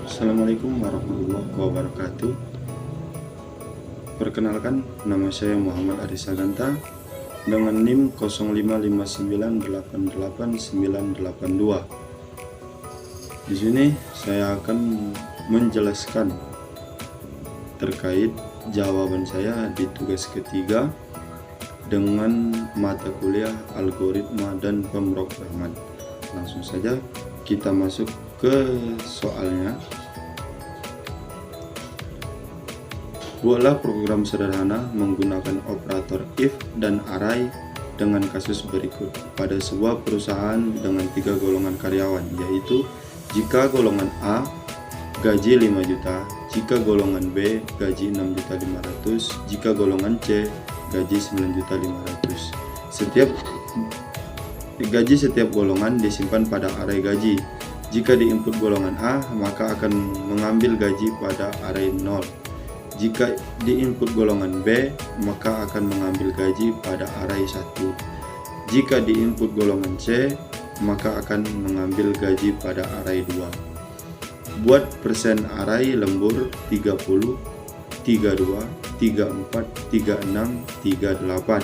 Assalamualaikum warahmatullahi wabarakatuh. Perkenalkan, nama saya Muhammad Arisa Ganta dengan NIM 0559888982. Di sini saya akan menjelaskan terkait jawaban saya di tugas ketiga dengan mata kuliah algoritma dan pemrograman. Langsung saja kita masuk ke soalnya. Buatlah program sederhana menggunakan operator if dan array dengan kasus berikut pada sebuah perusahaan dengan 3 golongan karyawan, yaitu jika golongan A gaji 5 juta, jika golongan B gaji 6.500.000, jika golongan C gaji 9.500.000. Setiap golongan disimpan pada array gaji. Jika di input golongan A, maka akan mengambil gaji pada array 0. Jika di input golongan B, maka akan mengambil gaji pada array 1. Jika di input golongan C, maka akan mengambil gaji pada array 2. Buat persen array lembur 30, 32, 34, 36, 38.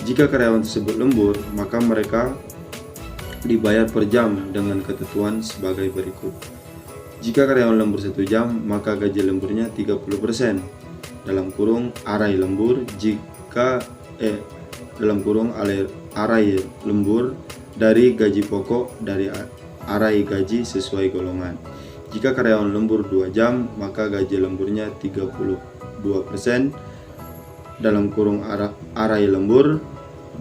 Jika karyawan tersebut lembur, maka mereka dibayar per jam dengan ketentuan sebagai berikut. Jika karyawan lembur 1 jam, maka gaji lemburnya 30% dalam kurung array lembur array lembur dari gaji pokok dari array gaji sesuai golongan. Jika karyawan lembur 2 jam, maka gaji lemburnya 32% dalam kurung array lembur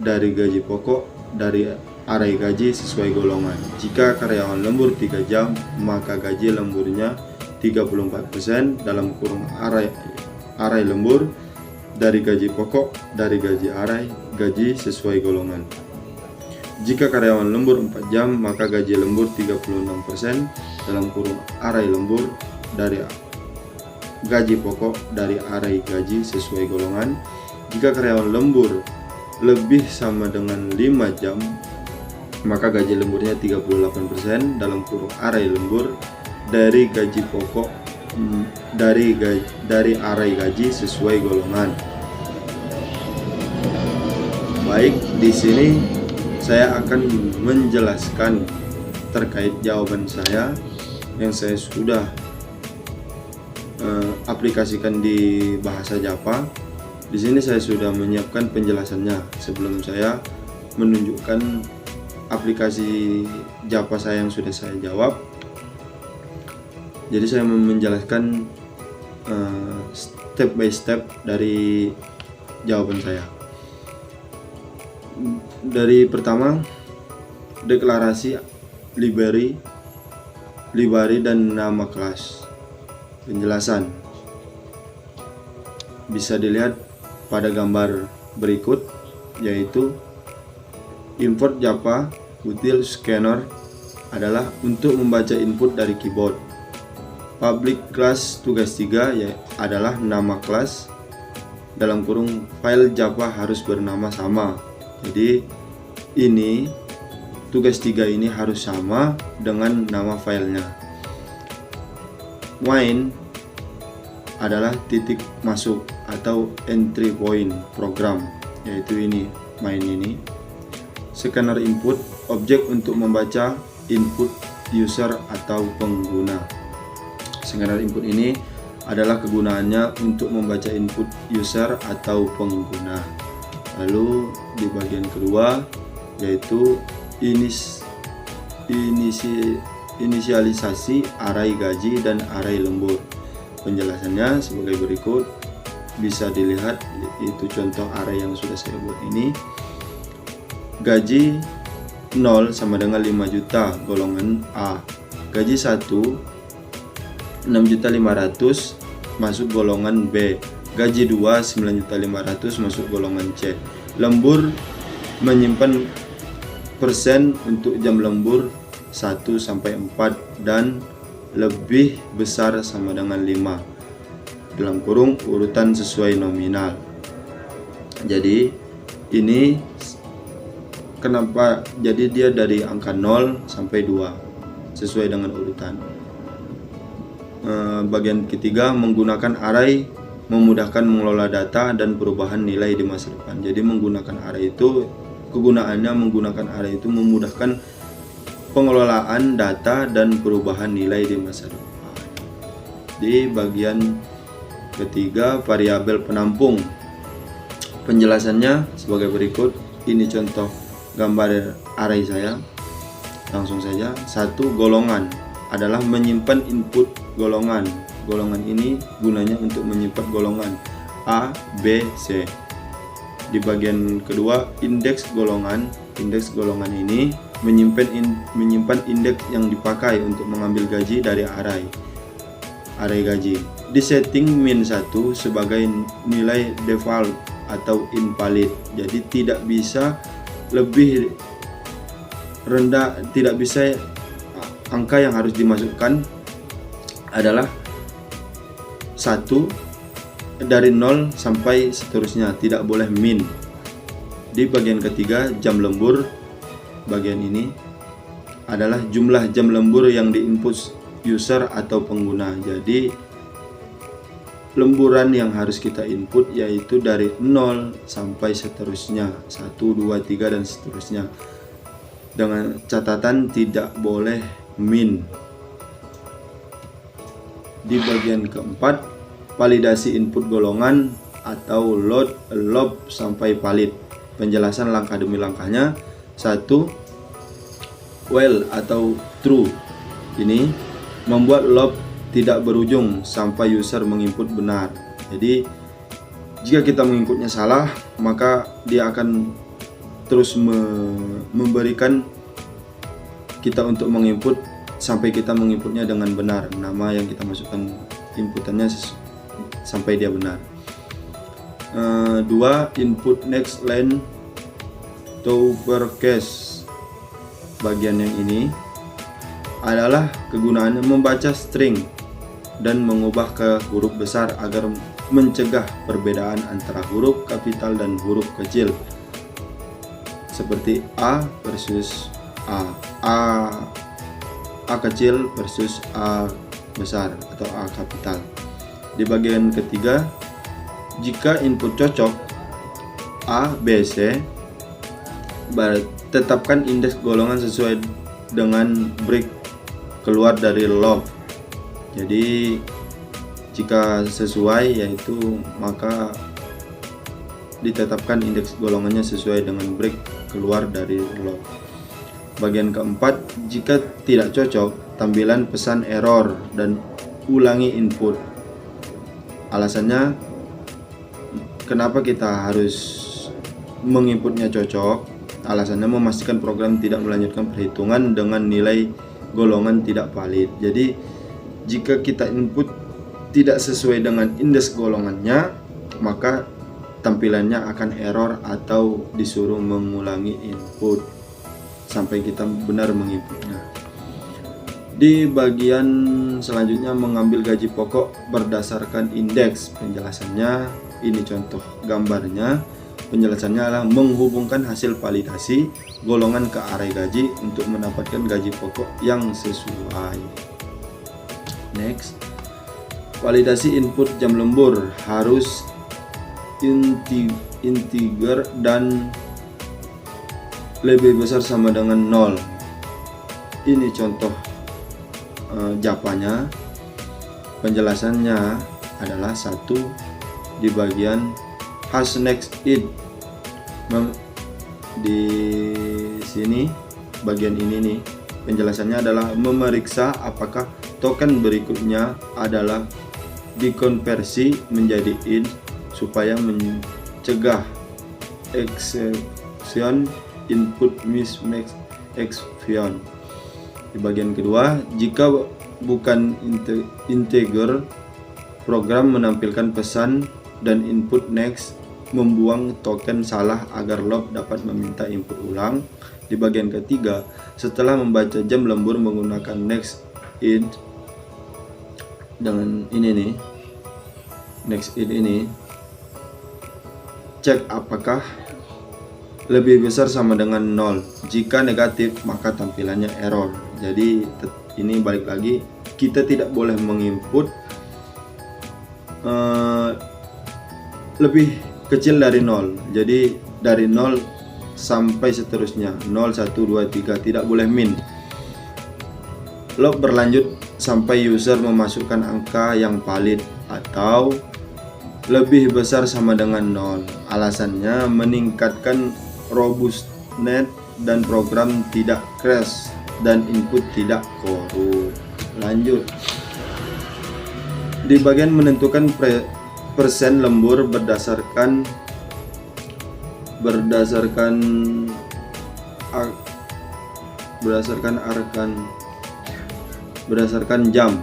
dari gaji pokok dari array gaji sesuai golongan. Jika karyawan lembur 3 jam, maka gaji lemburnya 34% dalam kurung array lembur dari gaji pokok dari gaji array gaji sesuai golongan. Jika karyawan lembur 4 jam, maka gaji lembur 36% dalam kurung array lembur dari gaji pokok dari array gaji sesuai golongan. Jika karyawan lembur lebih sama dengan 5 jam, maka gaji lemburnya 38% dalam kurung array lembur dari gaji pokok dari array gaji sesuai golongan. Baik, di sini saya akan menjelaskan terkait jawaban saya yang saya sudah aplikasikan di bahasa Java. Di sini saya sudah menyiapkan penjelasannya sebelum saya menunjukkan aplikasi Java saya yang sudah saya jawab. Jadi saya menjelaskan step by step dari jawaban saya. Dari pertama, deklarasi library dan nama kelas. Penjelasan bisa dilihat pada gambar berikut, yaitu import Java util scanner adalah untuk membaca input dari keyboard. Public class tugas 3 adalah nama kelas dalam kurung file Java harus bernama sama. Jadi ini tugas 3 ini harus sama dengan nama filenya. Main adalah titik masuk atau entry point program, yaitu ini main ini. Scanner input, objek untuk membaca input user atau pengguna. Scanner input ini adalah kegunaannya untuk membaca input user atau pengguna. Lalu di bagian kedua, yaitu inisialisasi array gaji dan array lembur. Penjelasannya sebagai berikut, bisa dilihat itu contoh array yang sudah saya buat ini. Gaji 0 sama dengan 5 juta golongan A. Gaji 1 6.500.000 masuk golongan B. Gaji 2 9.500.000 masuk golongan C. Lembur menyimpan persen untuk jam lembur 1 sampai 4 dan lebih besar sama dengan 5 dalam kurung urutan sesuai nominal. Jadi ini kenapa? Jadi dia dari angka 0 sampai 2. sesuai dengan urutan. Bagian ketiga, menggunakan array memudahkan mengelola data dan perubahan nilai di masa depan. Jadi menggunakan array itu, kegunaannya menggunakan array itu memudahkan pengelolaan data dan perubahan nilai di masa depan. Di bagian ketiga, variabel penampung. Penjelasannya sebagai berikut. Ini contoh gambar array saya. Langsung saja. 1. Golongan adalah menyimpan input golongan. Golongan ini gunanya untuk menyimpan golongan A, B, C. Di bagian kedua, indeks golongan. Indeks golongan ini menyimpan indeks yang dipakai untuk mengambil gaji dari array gaji. Di setting min1 sebagai nilai default atau invalid. Jadi tidak bisa lebih rendah, tidak bisa angka yang harus dimasukkan adalah 1 dari 0 sampai seterusnya, tidak boleh min. Di bagian ketiga, jam lembur. Bagian ini adalah jumlah jam lembur yang diinput user atau pengguna. Jadi lemburan yang harus kita input yaitu dari 0 sampai seterusnya, 1, 2, 3 dan seterusnya. Dengan catatan tidak boleh min. Di bagian keempat, validasi input golongan atau load, loop sampai valid. Penjelasan langkah demi langkahnya. 1. While atau true. Ini membuat loop tidak berujung sampai user menginput benar. Jadi jika kita menginputnya salah, maka dia akan terus memberikan kita untuk menginput sampai kita menginputnya dengan benar, nama yang kita masukkan inputannya sampai dia benar. 2. Input next line to uppercase. Bagian yang ini adalah kegunaannya membaca string dan mengubah ke huruf besar agar mencegah perbedaan antara huruf kapital dan huruf kecil, seperti A versus A kecil versus A besar atau A kapital. Di bagian ketiga, jika input cocok A, B, C, tetapkan indeks golongan sesuai dengan break keluar dari loop. Jadi jika sesuai, yaitu maka ditetapkan indeks golongannya sesuai dengan break keluar dari loop. Bagian keempat, jika tidak cocok, tampilan pesan error dan ulangi input. Alasannya kenapa kita harus menginputnya cocok? Alasannya memastikan program tidak melanjutkan perhitungan dengan nilai golongan tidak valid. Jadi jika kita input tidak sesuai dengan indeks golongannya, maka tampilannya akan error atau disuruh mengulangi input sampai kita benar menginputnya. Di bagian selanjutnya, mengambil gaji pokok berdasarkan indeks. Penjelasannya ini contoh gambarnya. Penjelasannya adalah menghubungkan hasil validasi golongan ke array gaji untuk mendapatkan gaji pokok yang sesuai. Next, validasi input jam lembur harus integer dan lebih besar sama dengan 0. Ini contoh jawabannya. Penjelasannya adalah 1 di bagian has next id. Di sini bagian ini nih, penjelasannya adalah memeriksa apakah token berikutnya adalah dikonversi menjadi id supaya mencegah exception input mismatch exception. Di bagian kedua, jika bukan integer, program menampilkan pesan dan input next membuang token salah agar loop dapat meminta input ulang. Di bagian ketiga, setelah membaca jam lembur menggunakan next id dengan ini nih, next id ini, cek apakah lebih besar sama dengan 0. Jika negatif, maka tampilannya error. Jadi ini balik lagi, kita tidak boleh menginput lebih kecil dari 0. Jadi dari 0 sampai seterusnya, 0, 1, 2, 3, tidak boleh min. Loop berlanjut sampai user memasukkan angka yang valid atau lebih besar sama dengan 0. Alasannya meningkatkan robustness dan program tidak crash dan input tidak korup. Lanjut. Di bagian menentukan persen lembur berdasarkan jam.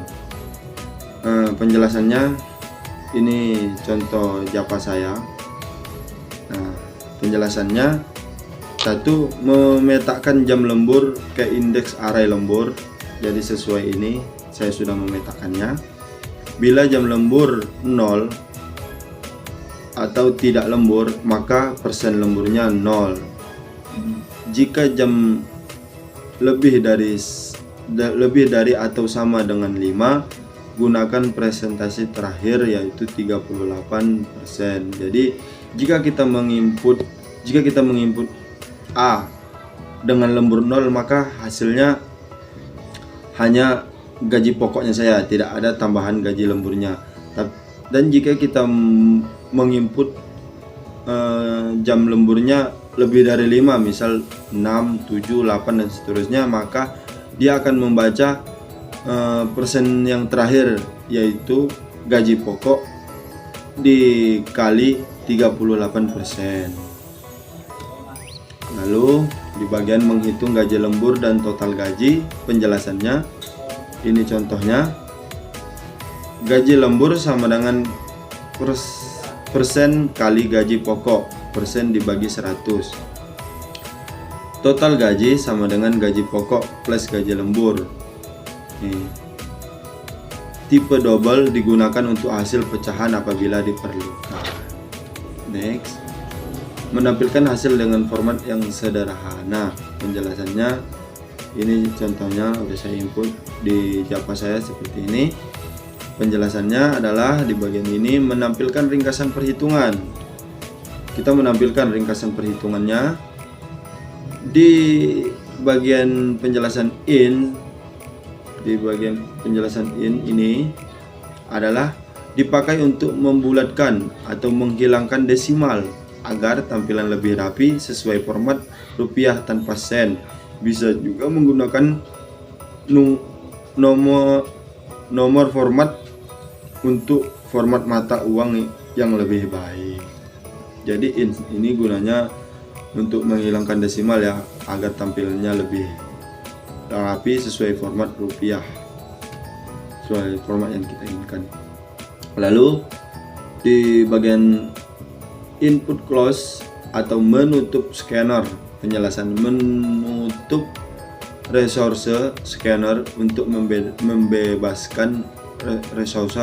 Penjelasannya ini contoh Java saya. Nah, penjelasannya, 1. Memetakan jam lembur ke indeks array lembur. Jadi sesuai ini saya sudah memetakannya. Bila jam lembur 0 atau tidak lembur, maka persen lemburnya 0. Jika jam lebih dari atau sama dengan 5, gunakan presentasi terakhir yaitu 38%. Jadi jika kita menginput A dengan lembur 0, maka hasilnya hanya gaji pokoknya saya, tidak ada tambahan gaji lemburnya. Dan jika kita menginput jam lemburnya lebih dari 5, misal 6, 7, 8 dan seterusnya, maka dia akan membaca persen yang terakhir yaitu gaji pokok dikali 38%. Lalu di bagian menghitung gaji lembur dan total gaji, penjelasannya ini contohnya, gaji lembur sama dengan persen kali gaji pokok, persen dibagi 100. Total gaji sama dengan gaji pokok plus gaji lembur. Tipe double digunakan untuk hasil pecahan apabila diperlukan. Next. Menampilkan hasil dengan format yang sederhana. Penjelasannya ini contohnya udah saya input di Java saya seperti ini. Penjelasannya adalah di bagian ini menampilkan ringkasan perhitungan. Kita menampilkan ringkasan perhitungannya di bagian penjelasan in. Di bagian penjelasan in ini adalah dipakai untuk membulatkan atau menghilangkan desimal agar tampilan lebih rapi sesuai format rupiah tanpa sen. Bisa juga menggunakan nomor format untuk format mata uang yang lebih baik. Jadi ini gunanya untuk menghilangkan desimal ya, agar tampilannya lebih rapi sesuai format rupiah, sesuai format yang kita inginkan. Lalu di bagian input close atau menutup scanner, penjelasan menutup resource scanner untuk membebaskan resource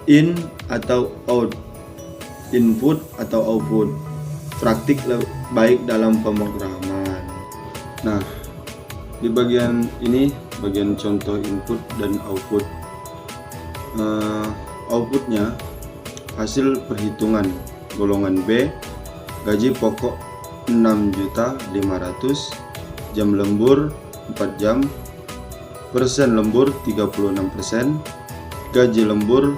in atau out, input atau output, praktik baik dalam pemrograman. Nah, di bagian ini bagian contoh input dan output. Outputnya hasil perhitungan golongan B, gaji pokok 6.500.000, jam lembur 4 jam, persen lembur 36%, gaji lembur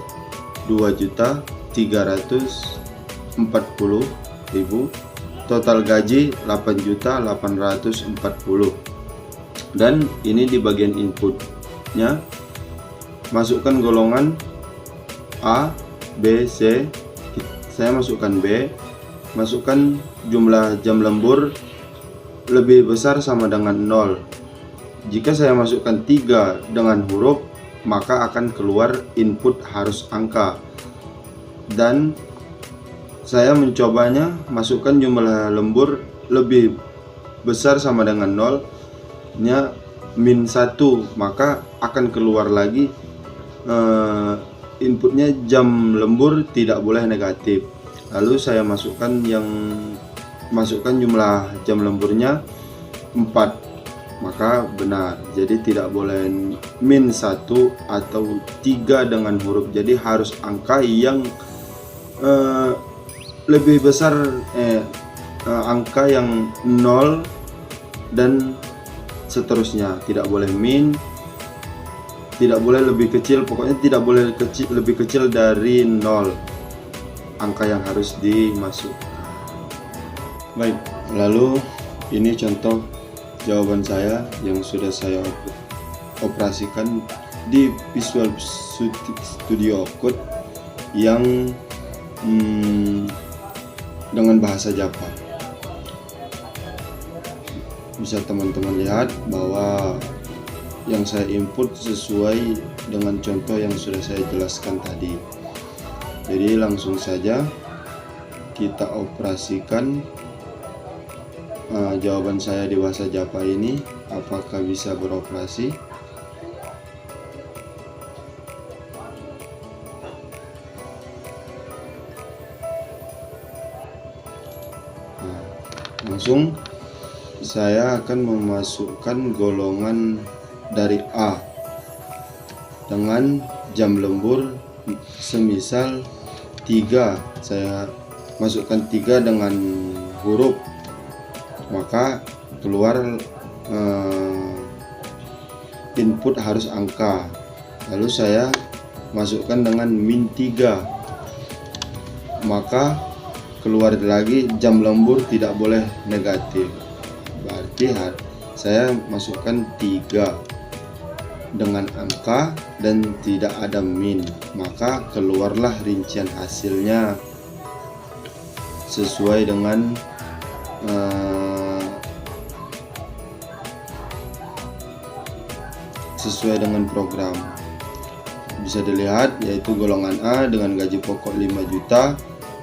2.340.000, total gaji 8.840.000. Dan ini di bagian inputnya, masukkan golongan A, B, C. Saya masukkan B, masukkan jumlah jam lembur lebih besar sama dengan 0. Jika saya masukkan 3 dengan huruf, maka akan keluar input harus angka. Dan saya mencobanya masukkan jumlah lembur lebih besar sama dengan 0 nya -1, maka akan keluar lagi inputnya jam lembur tidak boleh negatif. Lalu saya masukkan jumlah jam lemburnya 4. maka benar. Jadi tidak boleh min 1 atau 3 dengan huruf. Jadi harus angka yang lebih besar, angka yang 0 dan seterusnya. Tidak boleh min, tidak boleh lebih kecil, pokoknya tidak boleh lebih kecil dari 0 angka yang harus dimasukkan. Baik, lalu ini contoh jawaban saya yang sudah saya operasikan di Visual Studio Code yang dengan bahasa Java. Bisa teman-teman lihat bahwa yang saya input sesuai dengan contoh yang sudah saya jelaskan tadi. Jadi langsung saja kita operasikan jawaban saya di bahasa Java ini, apakah bisa beroperasi. Langsung saya akan memasukkan golongan dari A dengan jam lembur, semisal 3, saya masukkan 3 dengan huruf, maka keluar input harus angka. Lalu saya masukkan dengan min 3, maka keluar lagi jam lembur tidak boleh negatif. Berarti saya masukkan 3 dengan angka dan tidak ada min, maka keluarlah rincian hasilnya sesuai dengan program. Bisa dilihat yaitu golongan A dengan gaji pokok 5 juta,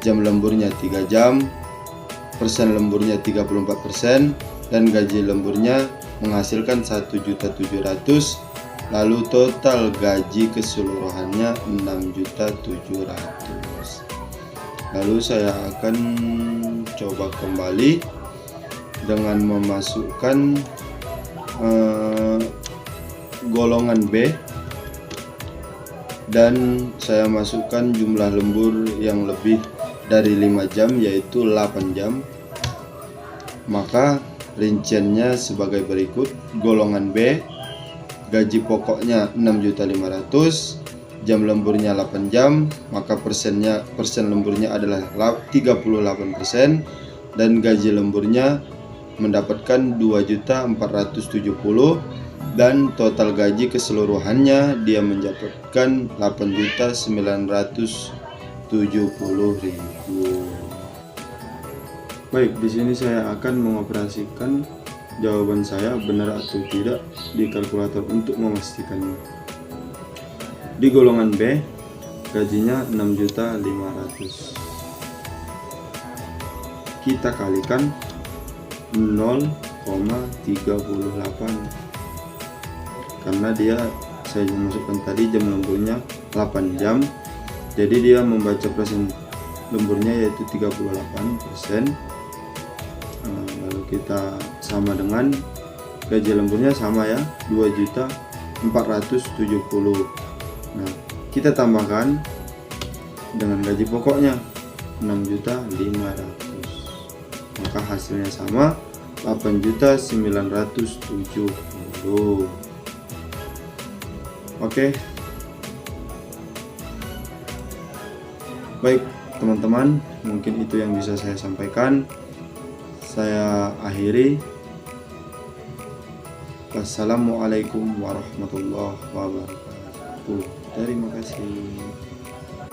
jam lemburnya 3 jam, persen lemburnya 34%, dan gaji lemburnya menghasilkan 1.700.000, lalu total gaji keseluruhannya 6.700.000. Lalu saya akan coba kembali dengan memasukkan golongan B, dan saya masukkan jumlah lembur yang lebih dari 5 jam yaitu 8 jam. Maka rinciannya sebagai berikut: golongan B, gaji pokoknya 6.500.000, jam lemburnya 8 jam, maka persen lemburnya adalah 38%, dan gaji lemburnya mendapatkan 2.470.000, dan total gaji keseluruhannya dia mendapatkan 8.970.000. Baik, di sini saya akan mengoperasikan jawaban saya benar atau tidak di kalkulator untuk memastikannya. Di golongan B, gajinya 6.500.000. Kita kalikan 0,38 karena saya masukkan tadi jam lemburnya 8 jam, jadi dia membaca persen lemburnya yaitu 38%. Lalu kita sama dengan gaji lemburnya sama ya, 2.470.000. Nah, kita tambahkan dengan gaji pokoknya 6.500.000, maka hasilnya sama, 8.970.000. Oke. Baik teman-teman, mungkin itu yang bisa saya sampaikan. Saya akhiri. Wassalamualaikum warahmatullahi wabarakatuh. Terima kasih.